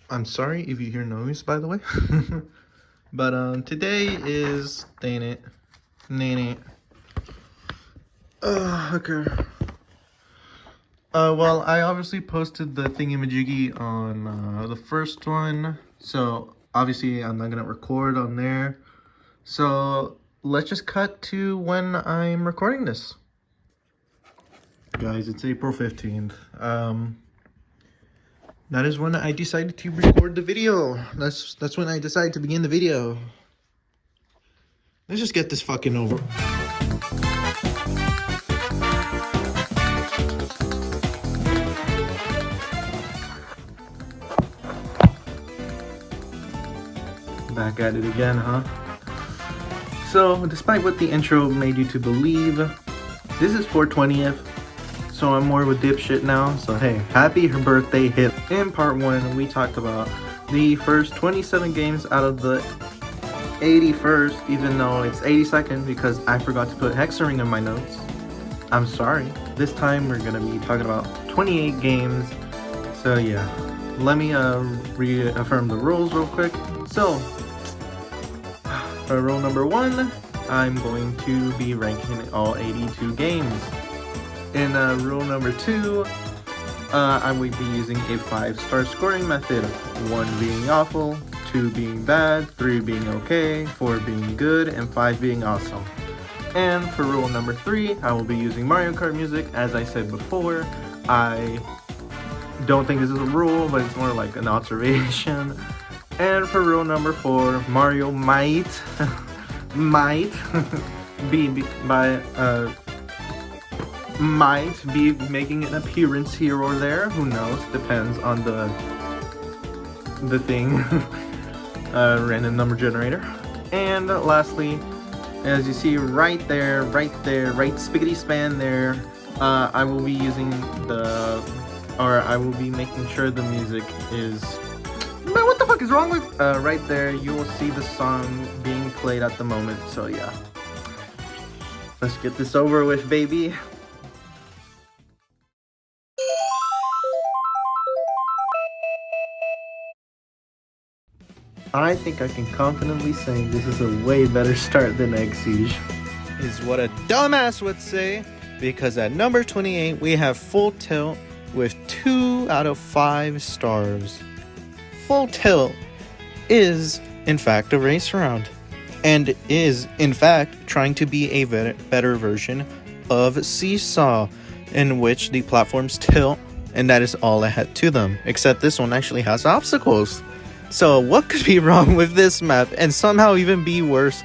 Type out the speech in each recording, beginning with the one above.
I'm sorry if you hear noise, by the way. But today is dang it. Okay. Well, I obviously posted the thingamajiggy on the first one, so obviously I'm not gonna record on there. So let's just cut to when I'm recording this. Guys, it's April 15th. That is when I decided to record the video. That's when I decided to begin the video. Let's just get this fucking over. Back at it again, huh? So, despite what the intro made you to believe, this is 420th. So I'm more of a dipshit now. So hey, happy her birthday hit. In part 1, we talked about the first 27 games out of the 81st, even though it's 82nd because I forgot to put hexering in my notes. I'm sorry. This time we're gonna be talking about 28 games. So yeah, let me reaffirm the rules real quick. So for rule number 1, I'm going to be ranking all 82 games. In rule number 2, I will be using a 5-star scoring method. 1 being awful, 2 being bad, 3 being okay, 4 being good, and 5 being awesome. And for rule number 3, I will be using Mario Kart music. As I said before, I don't think this is a rule, but it's more like an observation. And for rule number 4, Mario might be making an appearance here or there. Who knows? Depends on the thing. Random number generator. And lastly, as you see right there, right spiggity span there, I will be using I will be making sure the music is. Man, what the fuck is wrong with? Right there, you will see the song being played at the moment. So yeah, let's get this over with, baby. I think I can confidently say this is a way better start than Egg Siege. Is what a dumbass would say, because at number 28 we have Full Tilt with 2 out of 5 stars. Full Tilt is in fact a race round, and is in fact trying to be a better version of Seesaw, in which the platforms tilt and that is all it had to them, except this one actually has obstacles. So what could be wrong with this map and somehow even be worse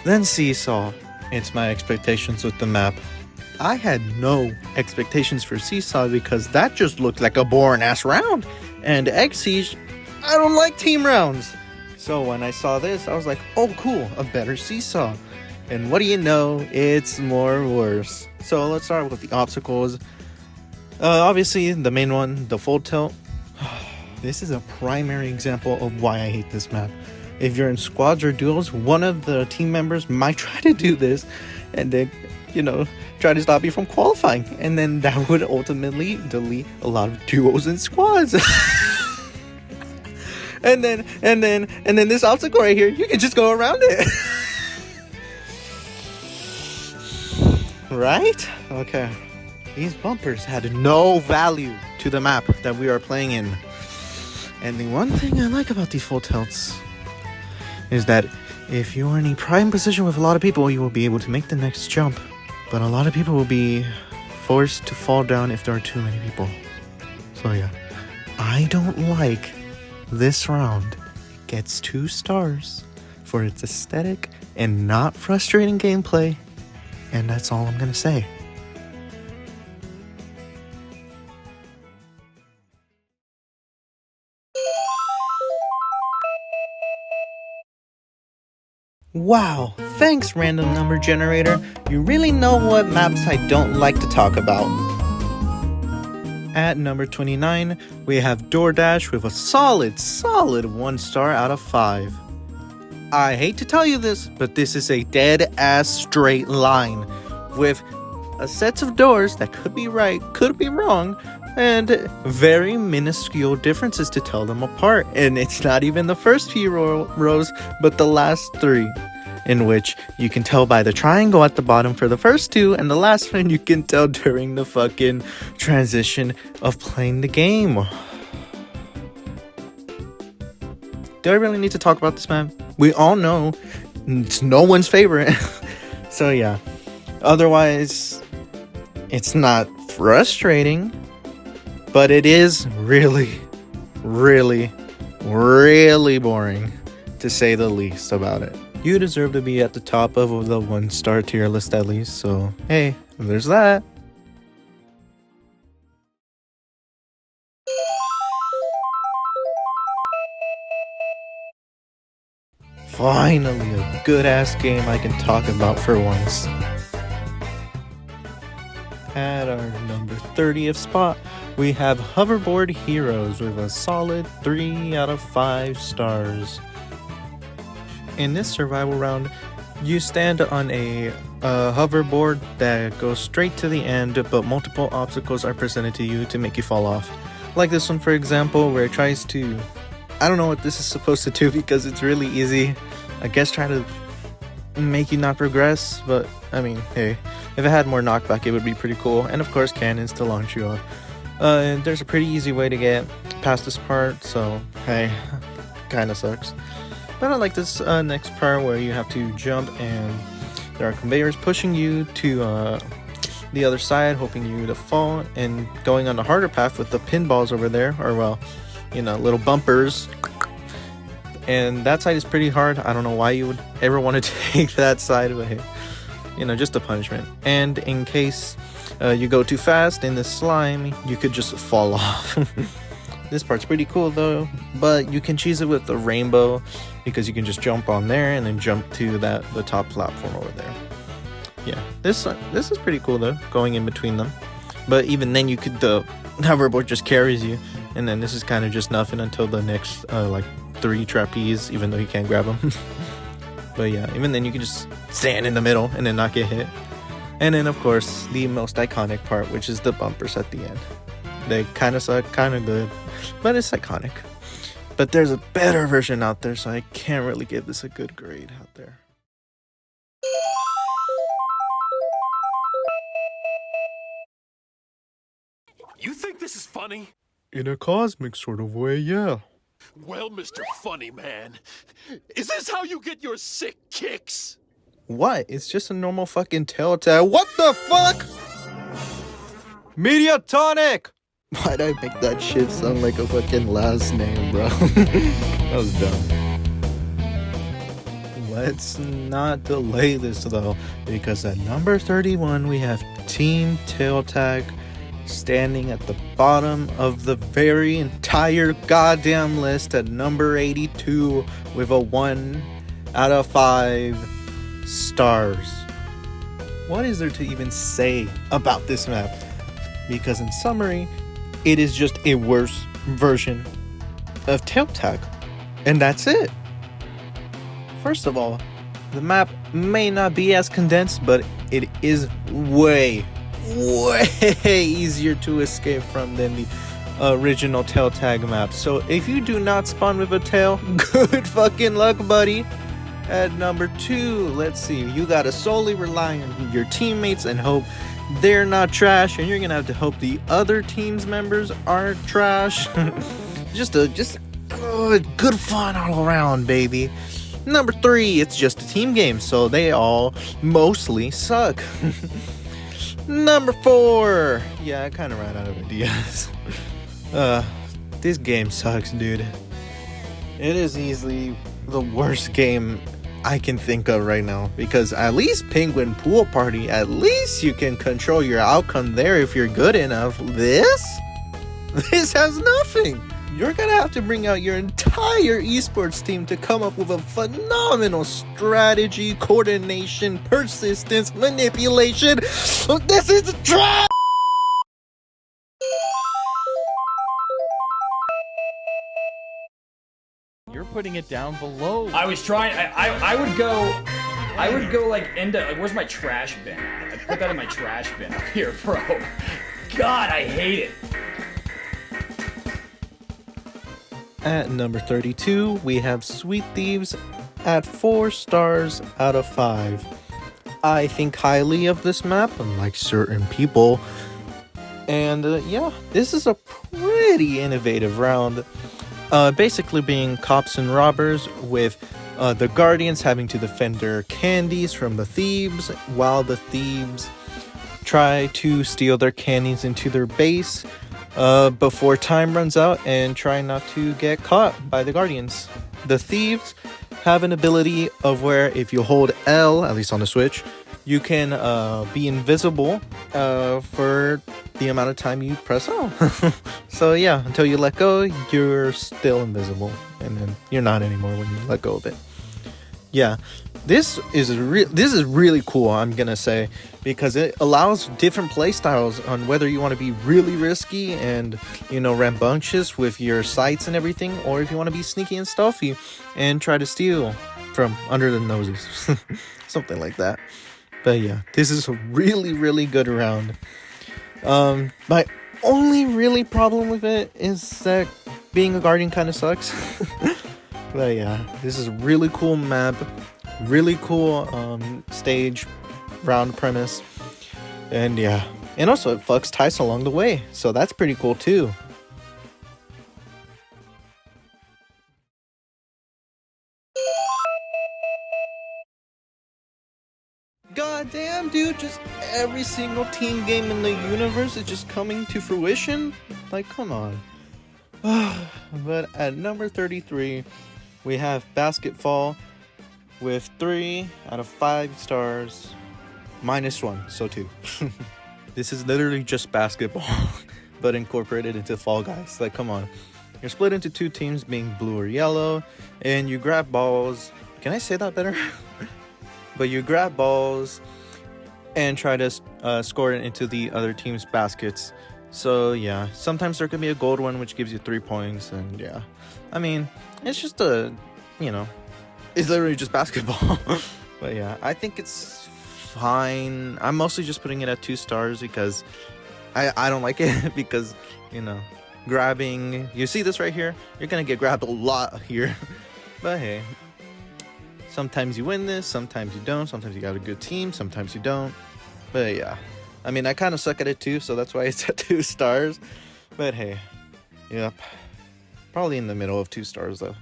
than Seesaw? It's my expectations with the map. I had no expectations for Seesaw because that just looked like a boring ass round. And Egg Siege, I don't like team rounds. So when I saw this, I was like, oh cool, a better Seesaw. And what do you know, it's more worse. So let's start with the obstacles. Obviously the main one, the Full Tilt. This is a primary example of why I hate this map. If you're in squads or duos, one of the team members might try to do this and then, try to stop you from qualifying. And then that would ultimately delete a lot of duos and squads. and then this obstacle right here, you can just go around it. Right? Okay. These bumpers had no value to the map that we are playing in. And the one thing I like about these Full Tilts is that if you're in a prime position with a lot of people, you will be able to make the next jump. But a lot of people will be forced to fall down if there are too many people. So yeah, I don't like this round. It gets 2 stars for its aesthetic and not frustrating gameplay. And that's all I'm gonna say. Wow, thanks random number generator. You really know what maps I don't like to talk about. At number 29, we have DoorDash with a solid 1 star out of 5. I hate to tell you this, but this is a dead ass straight line with a set of doors that could be right, could be wrong, and very minuscule differences to tell them apart. And it's not even the first few rows, but the last 3, in which you can tell by the triangle at the bottom for the first 2, and the last one you can tell during the fucking transition of playing the game. Do I really need to talk about this map? We all know it's no one's favorite. So yeah, otherwise it's not frustrating, but it is really boring, to say the least, about it. You deserve to be at the top of the 1-star tier list at least, so hey, there's that. Finally, a good-ass game I can talk about for once. At our number 30th spot, we have Hoverboard Heroes with a solid 3 out of 5 stars. In this survival round, you stand on a hoverboard that goes straight to the end, but multiple obstacles are presented to you to make you fall off. Like this one, for example, where it tries to... I don't know what this is supposed to do because it's really easy. I guess try to make you not progress, but I mean, hey, if it had more knockback, it would be pretty cool. And of course, cannons to launch you off. And there's a pretty easy way to get past this part, so hey, kinda sucks. But I like this next part where you have to jump and there are conveyors pushing you to the other side, hoping you to fall, and going on the harder path with the pinballs over there, or well, you know, little bumpers. And that side is pretty hard. I don't know why you would ever want to take that side, but hey, you know, just a punishment. And in case you go too fast in this slime, you could just fall off. This part's pretty cool though, but you can cheese it with the rainbow because you can just jump on there and then jump to the top platform over there. Yeah, this is pretty cool though, going in between them. But even then, you could the hoverboard just carries you. And then this is kind of just nothing until the next like 3 trapeze, even though you can't grab them. But yeah, even then you can just stand in the middle and then not get hit. And then of course the most iconic part, which is the bumpers at the end. They kind of suck, kind of good, but it's iconic. But there's a better version out there, so I can't really give this a good grade out there. You think this is funny? In a cosmic sort of way, yeah. Well, Mr. Funny Man, is this how you get your sick kicks? What? It's just a normal fucking telltale. What the fuck? Mediatonic! Why'd I make that shit sound like a fucking last name, bro? That was dumb. Let's not delay this though, because at number 31 we have Team Tail Tag, standing at the bottom of the very entire goddamn list at number 82 with a 1 out of 5 stars. What is there to even say about this map? Because in summary, it is just a worse version of Tail Tag, and that's it. First of all, the map may not be as condensed, but it is way easier to escape from than the original Tail Tag map. So if you do not spawn with a tail, good fucking luck, buddy. At number 2, let's see, you gotta solely rely on your teammates and hope they're not trash, and you're gonna have to hope the other team's members aren't trash. just good fun all around, baby. Number 3, it's just a team game, so they all mostly suck. Number 4, yeah, I kind of ran out of ideas. This game sucks, dude. It is easily the worst game I can think of right now, because at least Penguin Pool Party, at least you can control your outcome there if you're good enough. This has nothing. You're gonna have to bring out your entire esports team to come up with a phenomenal strategy, coordination, persistence, manipulation. This is trash. You're putting it down below. I was trying. I would go like into. Like, where's my trash bin? I put that in my trash bin up here, bro. God, I hate it. At number 32, we have Sweet Thieves at 4 stars out of 5. I think highly of this map, unlike certain people. And yeah, this is a pretty innovative round. Basically being cops and robbers, with the guardians having to defend their candies from the thieves, while the thieves try to steal their candies into their base before time runs out, and try not to get caught by the guardians. The thieves have an ability of where if you hold L, at least on the Switch, you can be invisible for the amount of time you press L. So yeah, until you let go, you're still invisible, and then you're not anymore when you let go of it. Yeah, this is really cool, I'm gonna say, because it allows different play styles on whether you want to be really risky and, you know, rambunctious with your sights and everything, or if you want to be sneaky and stealthy and try to steal from under the noses. Something like that. But yeah, this is a really good round. My only really problem with it is that being a guardian kind of sucks. But yeah, this is a really cool map, really cool stage, round premise, and yeah, and also it fucks Tice along the way, so that's pretty cool too. God damn, dude, just every single team game in the universe is just coming to fruition? Like, come on. But at number 33, we have Basketball with 3 out of 5 stars, -1, so 2. This is literally just basketball, but incorporated into Fall Guys. Like, come on. You're split into 2 teams, being blue or yellow, and you grab balls. Can I say that better? But you grab balls and try to score it into the other team's baskets. So yeah, sometimes there could be a gold one which gives you 3 points, and yeah, I mean, it's just it's literally just basketball. But yeah, I think it's fine. I'm mostly just putting it at 2 stars because I don't like it because, you know, grabbing, you see this right here, you're gonna get grabbed a lot here. But hey, sometimes you win this, sometimes you don't, sometimes you got a good team, sometimes you don't. But yeah, I mean, I kind of suck at it too, so that's why it's at 2 stars. But hey, yep, probably in the middle of 2 stars though.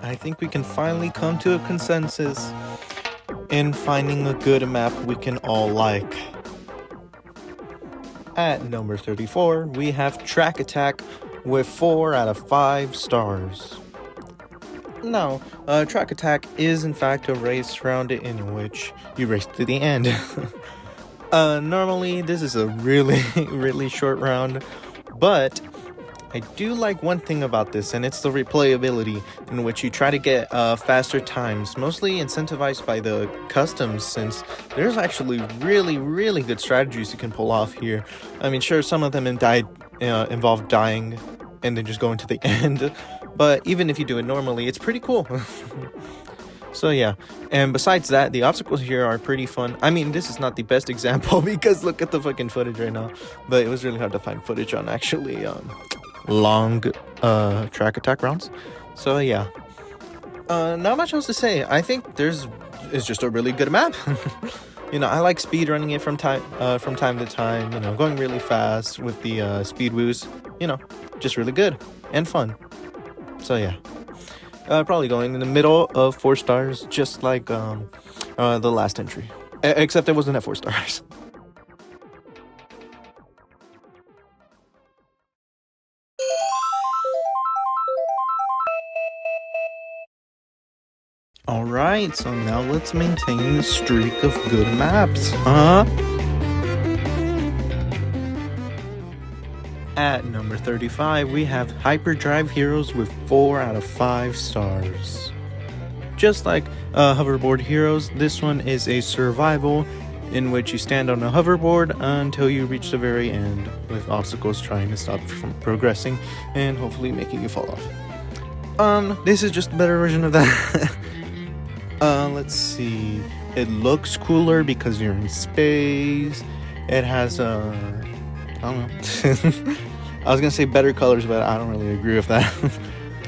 I think we can finally come to a consensus in finding a good map we can all like. At number 34, we have Track Attack with 4 out of 5 stars. Now, Track Attack is in fact a race round in which you race to the end. Normally, this is a really short round, but I do like one thing about this, and it's the replayability, in which you try to get faster times, mostly incentivized by the customs, since there's actually really good strategies you can pull off here. I mean, sure, some of them involve dying and then just going to the end, but even if you do it normally, it's pretty cool. So yeah, and besides that, the obstacles here are pretty fun. I mean, this is not the best example because look at the fucking footage right now, but it was really hard to find footage on actually long Track Attack rounds. So yeah, not much else to say. I think it's just a really good map. You know, I like speed running it from time to time, you know, going really fast with the speed woos, you know, just really good and fun. So yeah, probably going in the middle of 4 stars, just like the last entry, except it wasn't at 4 stars. Alright, so now let's maintain the streak of good maps, At number 35, we have Hyperdrive Heroes with 4 out of 5 stars. Just like Hoverboard Heroes, this one is a survival in which you stand on a hoverboard until you reach the very end, with obstacles trying to stop you from progressing and hopefully making you fall off. This is just a better version of that. Let's see. it looks cooler because you're in space. It has I don't know. I was gonna say better colors, but I don't really agree with that.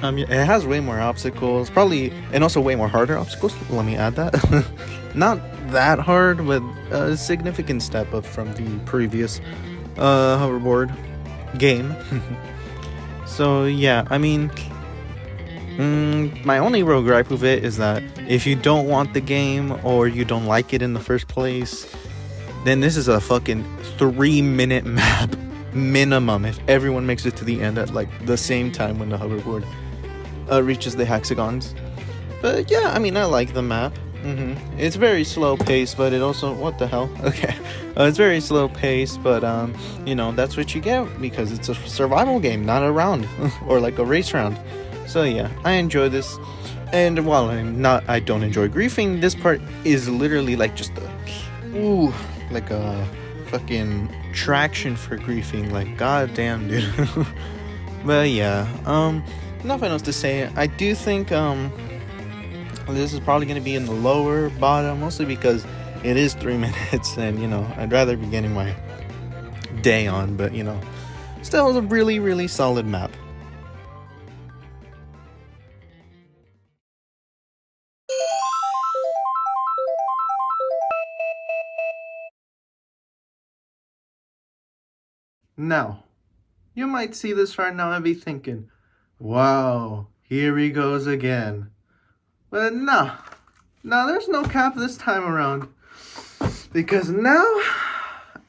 It has way more obstacles, probably, and also way more harder obstacles. Let me add that. Not that hard, but a significant step up from the previous hoverboard game. So yeah, I mean, my only real gripe with it is that if you don't want the game or you don't like it in the first place, then this is a fucking 3-minute map minimum if everyone makes it to the end at like the same time when the hoverboard reaches the hexagons. But yeah, I mean, I like the map. It's very slow paced, but it also, what the hell? Okay, it's very slow paced, but you know, that's what you get because it's a survival game, not a round or like a race round. So yeah, I enjoy this, and while I don't enjoy griefing, this part is literally like just like a fucking traction for griefing. Like, goddamn, dude. But yeah, nothing else to say. I do think this is probably going to be in the lower bottom, mostly because it is 3 minutes, and you know, I'd rather be getting my day on, but you know, still a really, really solid map. Now, you might see this right now and be thinking, wow, here he goes again. But no, there's no cap this time around. Because now,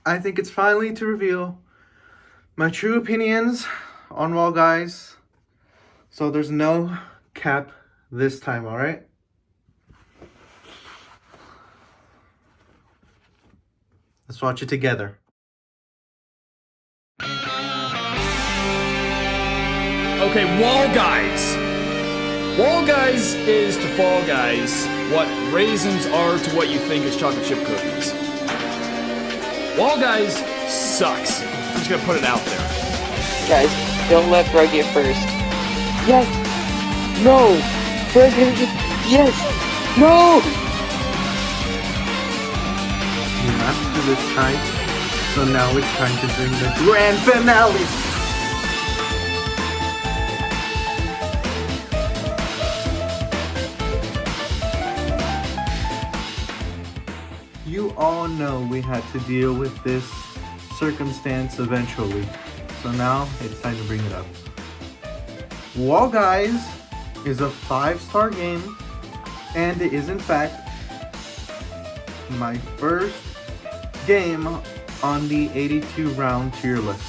I think it's finally to reveal my true opinions on Wall Guys. So there's no cap this time, alright? Let's watch it together. Okay, Wall Guys. Wall Guys is to Fall Guys what raisins are to what you think is chocolate chip cookies. Wall Guys sucks. I'm just gonna put it out there. Guys, don't let Bro get first. Yes! No! Bro's gonna get... Yes! No! You mastered this time, so now it's time to bring the grand finale! You all know we had to deal with this circumstance eventually, so now it's time to bring it up. Wall Guys is a 5-star game, and it is in fact my first game on the 82 round tier list.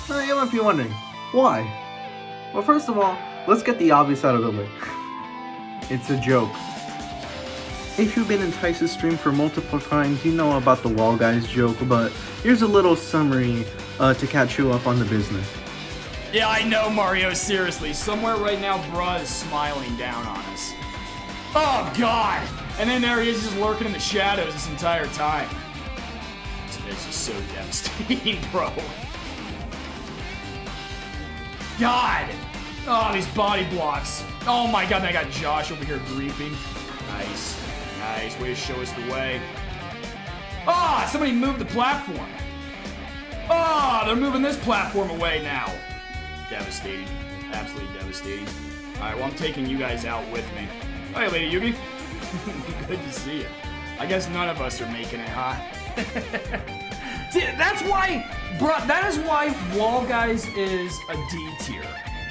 Now you might be wondering, why? Well, first of all, let's get the obvious out of the way. It's a joke. If you've been in Tice's stream for multiple times, you know about the Wall Guys joke, but here's a little summary to catch you up on the business. Yeah, I know, Mario, seriously. Somewhere right now, bruh is smiling down on us. Oh, God! And then there he is just lurking in the shadows this entire time. It's just so devastating, bro. God! Oh, these body blocks. Oh my God, and I got Josh over here griefing. Nice. Nice, way to show us the way. Ah, somebody moved the platform. Ah, they're moving this platform away now. Devastating. Absolutely devastating. Alright, well, I'm taking you guys out with me. Oh, hey, Lady Yugi. Good to see you. I guess none of us are making it, huh? See, that's why, bruh, that is why Wall Guys is a D tier.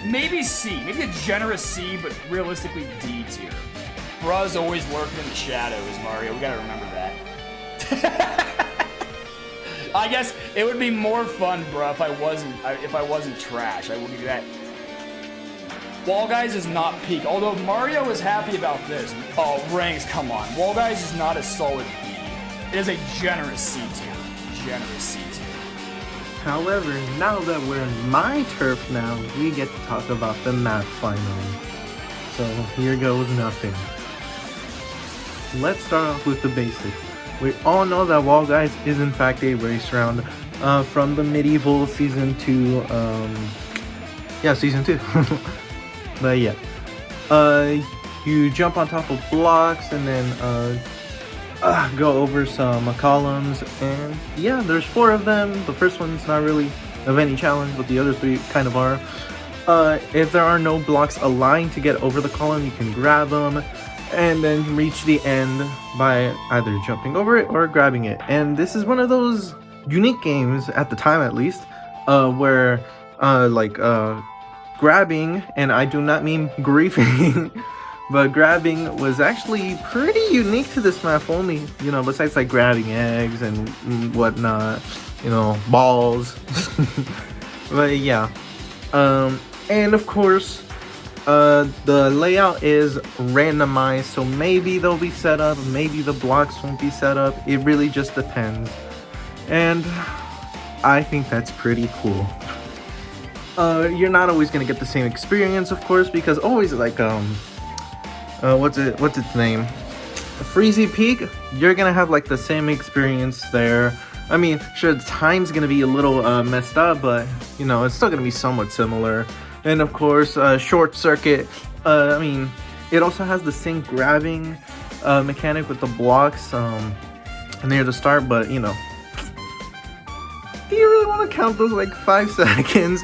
Maybe C, maybe a generous C, but realistically D tier. Bruh's always lurking in the shadows, Mario. We gotta remember that. I guess it would be more fun, bruh, if I wasn't trash. I will give you that. Wall Guys is not peak, although Mario is happy about this. Oh, ranks, come on. Wall Guys is not a solid B. It is a generous C tier. Generous C tier. However, now that we're in my turf now, we get to talk about the map finally. So here goes nothing. Let's start off with the basics. We all know that Wall Guys is in fact a race round from the medieval season 2. Season 2. But yeah, you jump on top of blocks and then go over some columns, and yeah, there's 4 of them. The first one's not really of any challenge, but the other 3 kind of are. If there are no blocks aligned to get over the column, you can grab them and then reach the end by either jumping over it or grabbing it. And this is one of those unique games, at the time at least, where grabbing, and I do not mean griefing, but grabbing was actually pretty unique to this map only, you know, besides like grabbing eggs and whatnot, you know, balls. But yeah, and of course, the layout is randomized, so maybe they'll be set up, maybe the blocks won't be set up. It really just depends, and I think that's pretty cool. You're not always gonna get the same experience, of course, because always like what's its name, Freezy Peak, you're gonna have like the same experience there. I mean, sure, the time's gonna be a little messed up, but you know, it's still gonna be somewhat similar. And of course, Short Circuit, I mean, it also has the same grabbing mechanic with the blocks near the start, but you know, do you really want to count those like 5 seconds?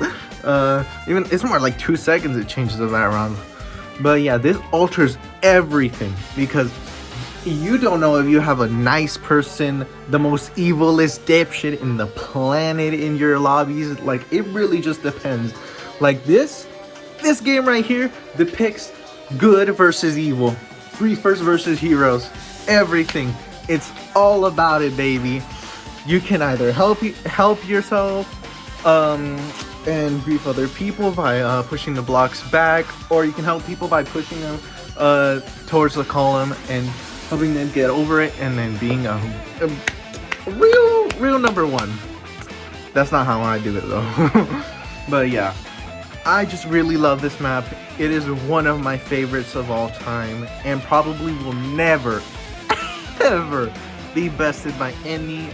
Even it's more like 2 seconds it changes of that round. But yeah, this alters everything, because you don't know if you have a nice person, the most evilest dipshit in the planet in your lobbies. Like, it really just depends. Like this game right here depicts good versus evil, 3 first versus heroes, everything. It's all about it, baby. You can either help yourself and grief other people by pushing the blocks back, or you can help people by pushing them towards the column and helping them get over it, and then being a real number 1. That's not how I do it though. But yeah, I just really love this map. It is one of my favorites of all time, and probably will never ever be bested by any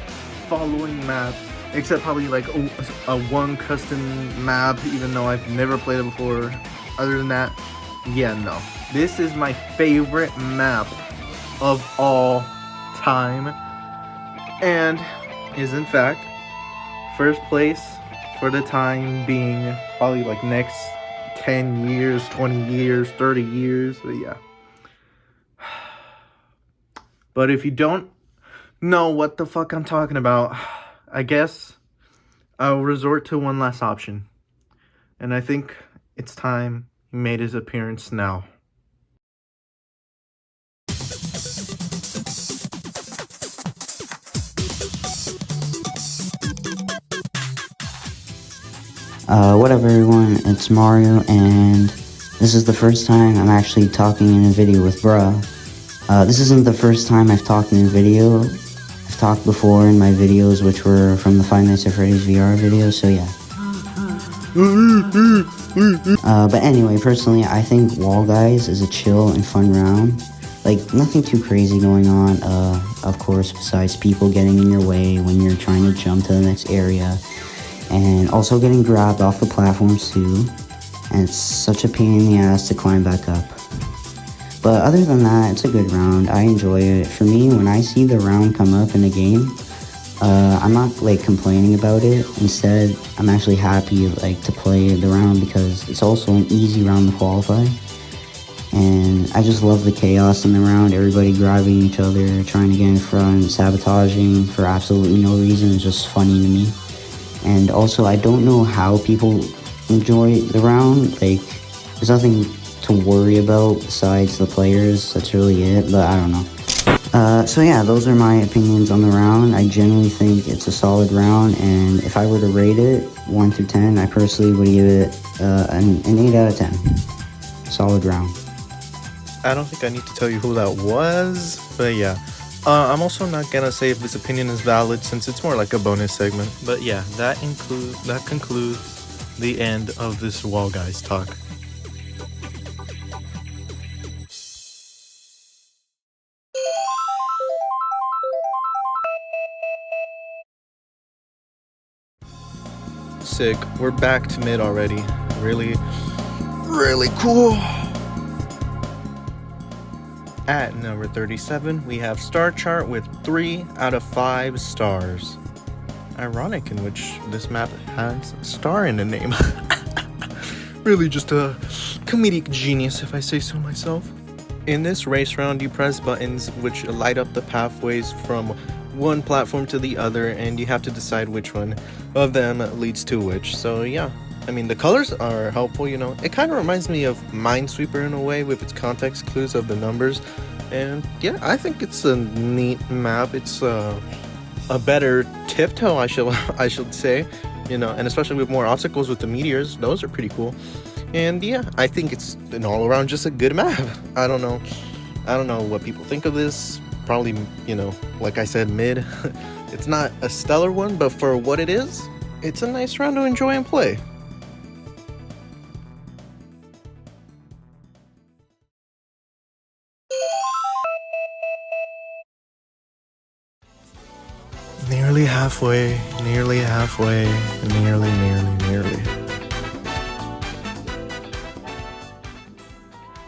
following map, except probably like a one custom map, even though I've never played it before. Other than that, yeah, no, this is my favorite map of all time, and is in fact first place for the time being, probably like next 10 years, 20 years, 30 years. But yeah, but if you don't know what the fuck I'm talking about, I guess I'll resort to one last option, and I think it's time he made his appearance now. What up everyone, it's Mario, and this is the first time I'm actually talking in a video with bruh. This isn't the first time I've talked in a video. I've talked before in my videos, which were from the Five Nights at Freddy's VR video, so yeah. But anyway, personally, I think Wall Guys is a chill and fun round. Like, nothing too crazy going on, of course, besides people getting in your way when you're trying to jump to the next area. And also getting grabbed off the platforms too, and it's such a pain in the ass to climb back up. But other than that, it's a good round. I enjoy it. For me, when I see the round come up in a game, I'm not like complaining about it. Instead, I'm actually happy like to play the round, because it's also an easy round to qualify. And I just love the chaos in the round, everybody grabbing each other, trying to get in front, sabotaging for absolutely no reason. It's just funny to me. And also, I don't know how people enjoy the round. Like, there's nothing to worry about besides the players. That's really it, but I don't know. So yeah, those are my opinions on the round. I generally think it's a solid round, and if I were to rate it 1 through 10, I personally would give it an 8 out of 10. Solid round. I don't think I need to tell you who that was, but yeah. I'm also not gonna say if this opinion is valid, since it's more like a bonus segment. But yeah, that concludes the end of this Wall Guys talk. Sick. We're back to mid already. Really cool. At number 37, we have Star Chart with 3 out of 5 stars. Ironic in which this map has star in the name. Really just a comedic genius if I say so myself. In this race round, you press buttons which light up the pathways from one platform to the other, and you have to decide which one of them leads to which. So yeah, I mean, the colors are helpful, you know. It kind of reminds me of Minesweeper in a way with its context clues of the numbers. And yeah, I think it's a neat map. It's a better tiptoe, I should say, you know, and especially with more obstacles with the meteors. Those are pretty cool. And yeah, I think it's an all-around just a good map. I don't know what people think of this. Probably, you know, like I said, mid. It's not a stellar one, but for what it is, it's a nice round to enjoy and play. Nearly halfway, nearly.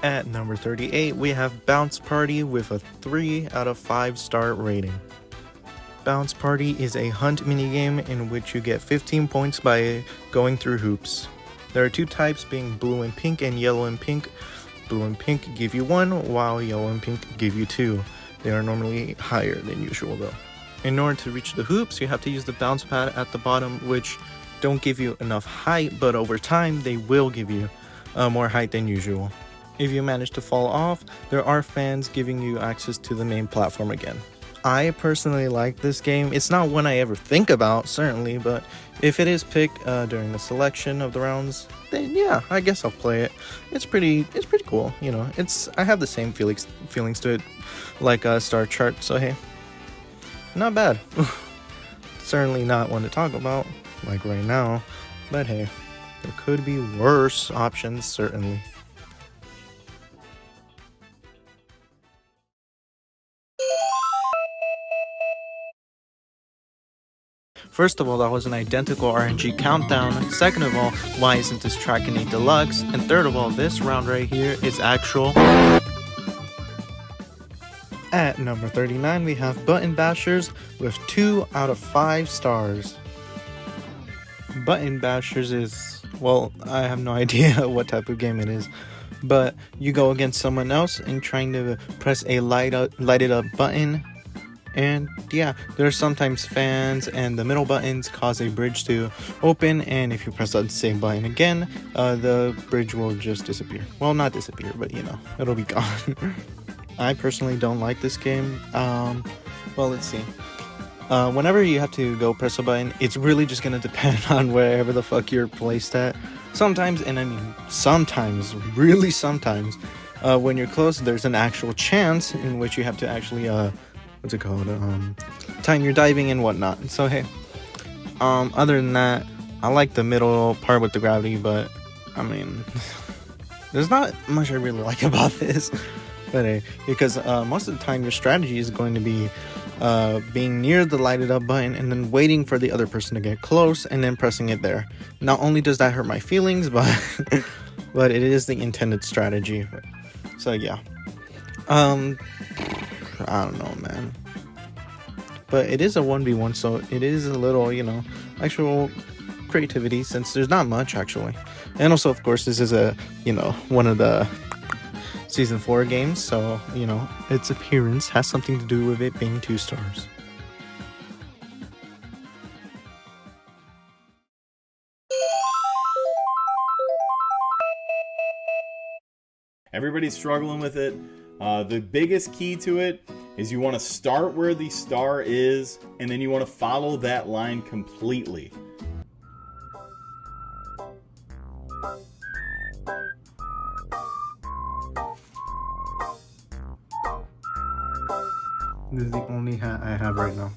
At number 38, we have Bounce Party with a 3 out of 5 star rating. Bounce Party is a hunt minigame in which you get 15 points by going through hoops. There are 2 types, being blue and pink and yellow and pink. Blue and pink give you 1, while yellow and pink give you 2. They are normally higher than usual though. In order to reach the hoops, you have to use the bounce pad at the bottom, which don't give you enough height, but over time they will give you more height than usual. If you manage to fall off, there are fans giving you access to the main platform again. I personally like this game. It's not one I ever think about, certainly, but if it is picked during the selection of the rounds, then yeah, I guess I'll play it. It's pretty cool, you know. I have the same feelings to it like Star Chart, so hey, not bad. Certainly not one to talk about like right now, but hey, there could be worse options, certainly. First of all, that was an identical RNG countdown. Second of all, why isn't this track in a deluxe? And third of all, this round right here is actual. At number 39, we have Button Bashers with 2 out of 5 stars. Button Bashers is, well, I have no idea what type of game it is, but you go against someone else and trying to press a lighted up button. And yeah, there are sometimes fans, and the middle buttons cause a bridge to open, and if you press that same button again, the bridge will just disappear. Well, not disappear, but you know, it'll be gone. I personally don't like this game. Well, let's see. Whenever you have to go press a button, it's really just gonna depend on wherever the fuck you're placed at. Sometimes, and I mean sometimes, really sometimes, when you're close, there's an actual chance in which you have to actually what's it called, time your diving and whatnot. So hey, other than that, I like the middle part with the gravity, but I mean, there's not much I really like about this. But hey, because most of the time your strategy is going to be being near the lighted up button and then waiting for the other person to get close and then pressing it there. Not only does that hurt my feelings, but but it is the intended strategy. So yeah, I don't know, man. But it is a 1v1, so it is a little, you know, actual creativity, since there's not much actually. And also, of course, this is a, you know, one of the season 4 games, so you know, its appearance has something to do with it being 2 stars. Everybody's struggling with it. The biggest key to it is you want to start where the star is, and then you want to follow that line completely. This is the only hat I have right now.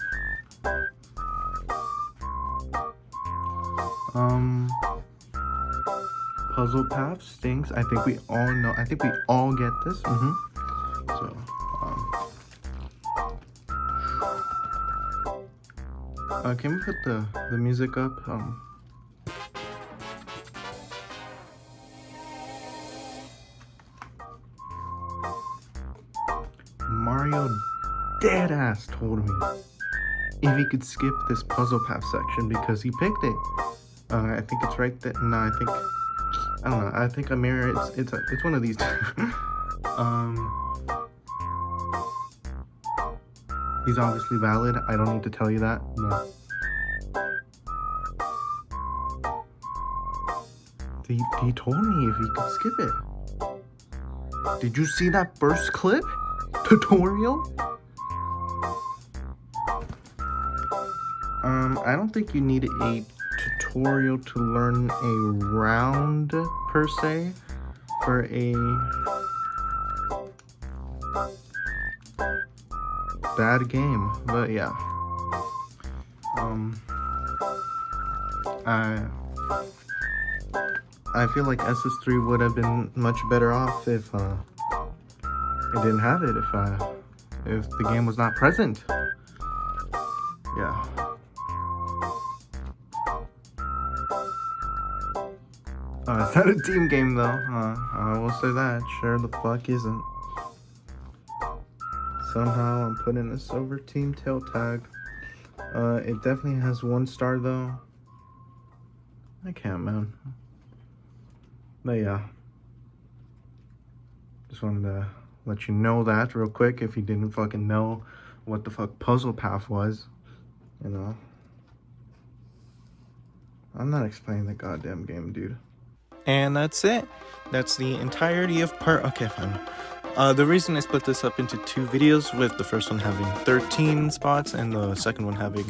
Puzzle path stinks. I think we all know. I think we all get this. So, can we put the music up? dead ass told me if he could skip this puzzle path section because he picked it. I think it's right there. No, I don't know. I think a mirror. It's one of these two. He's obviously valid. I don't need to tell you that, but he told me if he could skip it. Did you see that first clip? Tutorial? I don't think you need a tutorial to learn a round per se for a bad game, but yeah. I feel like SS3 would have been much better off if it didn't have it, if the game was not present. Yeah. It's not a team game though. I will say that. Sure the fuck isn't. Somehow I'm putting a silver team tail tag. It definitely has 1 star though. I can't, man. But yeah. Just wanted to let you know that real quick if you didn't fucking know what the fuck puzzle path was. You know. I'm not explaining the goddamn game, dude. And that's it. That's the entirety of part... Okay, fine. The reason I split this up into 2 videos, with the first one having 13 spots and the second one having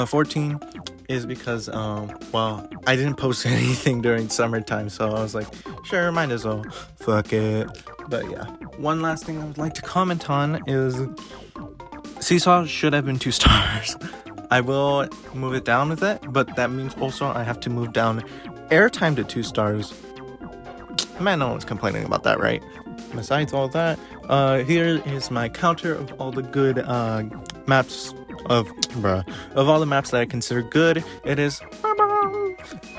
14, is because, well, I didn't post anything during summertime, so I was like, sure, might as well. Fuck it. But yeah. One last thing I would like to comment on is Seesaw should have been 2 stars. I will move it down with it, but that means also I have to move down airtime to 2 stars. Man, no one's complaining about that, right? Besides all that, here is my counter of all the good maps of all the maps that I consider good. It is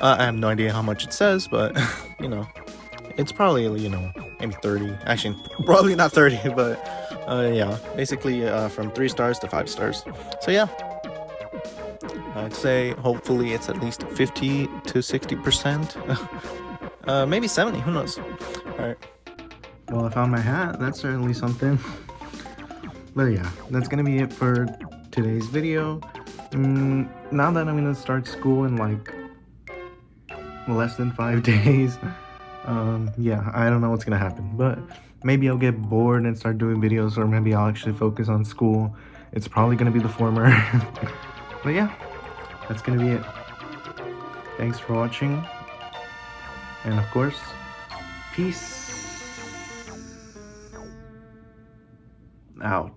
I have no idea how much it says, but you know, it's probably, you know, maybe 30. Actually, probably not 30, but yeah, basically from 3 stars to 5 stars. So yeah, I'd say hopefully it's at least 50 to 60%. Maybe 70, who knows? Alright. Well, I found my hat. That's certainly something. But yeah, that's gonna be it for today's video. Now that I'm gonna start school in like less than 5 days, yeah, I don't know what's gonna happen, but maybe I'll get bored and start doing videos, or maybe I'll actually focus on school. It's probably gonna be the former. But yeah, that's gonna be it. Thanks for watching, and of course, peace out.